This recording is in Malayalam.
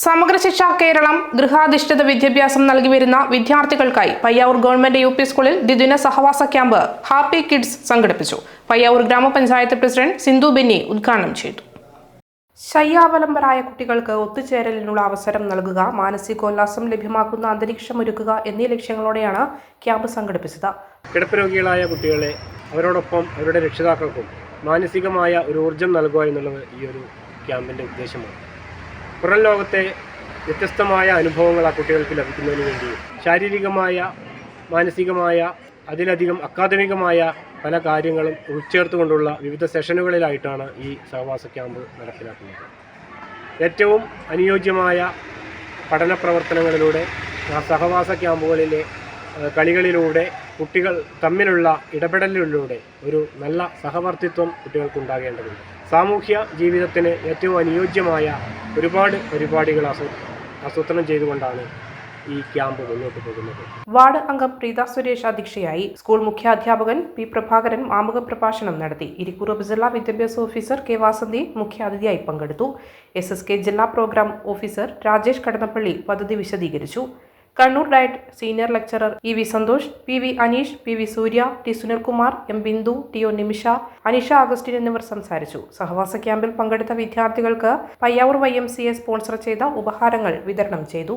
സമഗ്ര ശിക്ഷ കേരളം ഗൃഹാധിഷ്ഠിത വിദ്യാഭ്യാസം നൽകി വരുന്ന വിദ്യാർത്ഥികൾക്കായി പയ്യാവൂർ ഗവൺമെന്റ് യു.പി. സ്കൂളിൽ ദ്വിദിന സഹവാസ ക്യാമ്പ് ഹാപ്പി കിഡ്സ് സംഘടിപ്പിച്ചു. പയ്യാവൂർ ഗ്രാമപഞ്ചായത്ത് പ്രസിഡന്റ് സിന്ധു ബെന്നി ഉദ്ഘാടനം ചെയ്തു. ശയ്യാവലംബരായ കുട്ടികൾക്ക് ഒത്തുചേരലിനുള്ള അവസരം നൽകുക, മാനസികോല്ലാസം ലഭ്യമാക്കുന്ന അന്തരീക്ഷമൊരുക്കുക എന്നീ ലക്ഷ്യങ്ങളോടെയാണ് ക്യാമ്പ് സംഘടിപ്പിച്ചത്. കിടപ്പ് രോഗികളായ കുട്ടികളെ അവരോടൊപ്പം അവരുടെ രക്ഷിതാക്കൾക്കും മാനസികമായ ഒരു ഊർജം നൽകുക എന്നുള്ളത് ഈ ഒരു ക്യാമ്പിൻ്റെ ഉദ്ദേശമാണ്. പുറം ലോകത്തെ വ്യത്യസ്തമായ അനുഭവങ്ങൾ ആ കുട്ടികൾക്ക് ലഭിക്കുന്നതിന് വേണ്ടി ശാരീരികമായ, മാനസികമായ, അതിലധികം അക്കാദമികമായ പല കാര്യങ്ങളും ഉൾച്ചേർത്തുകൊണ്ടുള്ള വിവിധ സെഷനുകളിലായിട്ടാണ് ഈ സഹവാസ ക്യാമ്പ് നടപ്പിലാക്കുന്നത്. ഏറ്റവും അനുയോജ്യമായ പഠന പ്രവർത്തനങ്ങളിലൂടെ ആ സഹവാസ ക്യാമ്പുകളിലെ കളികളിലൂടെ കുട്ടികൾ തമ്മിലുള്ള ഇടപെടലിലൂടെ ഒരു നല്ല സഹവർത്തിത്വം കുട്ടികൾക്കുണ്ടാകേണ്ടതുണ്ട്. സാമൂഹ്യ ജീവിതത്തിന് ഏറ്റവും അനുയോജ്യമായ ഒരുപാട് പരിപാടികൾ ആസൂത്രണം ചെയ്തുകൊണ്ടാണ് ഈ ക്യാമ്പ് മുന്നോട്ട് പോകുന്നത്. വാർഡ് അംഗം പ്രീത സുരേഷ് അധ്യക്ഷയായി. സ്കൂൾ മുഖ്യാധ്യാപകൻ പി പ്രഭാകരൻ ആമുഖ പ്രഭാഷണം നടത്തി. ഇരിക്കൂർ ഉപജില്ലാ വിദ്യാഭ്യാസ ഓഫീസർ കെ വാസന്തി മുഖ്യാതിഥിയായി പങ്കെടുത്തു. SSK ജില്ലാ പ്രോഗ്രാം ഓഫീസർ രാജേഷ് കടന്നപ്പള്ളി പദ്ധതി വിശദീകരിച്ചു. Kannur DIET senior lecturer EV Santhosh, PV Aneesh, PV Surya, T Sunilkumar, M Bindu, TO Nimisha, Anisha Augustine എന്നിവർ സംസാരിച്ചു. സഹവാസ ക്യാമ്പിൽ പങ്കെടുത്ത വിദ്യാർത്ഥികൾക്ക് പയ്യാവൂർ YMCA സ്പോൺസർ ചെയ്ത ഉപഹാരങ്ങൾ വിതരണം ചെയ്തു.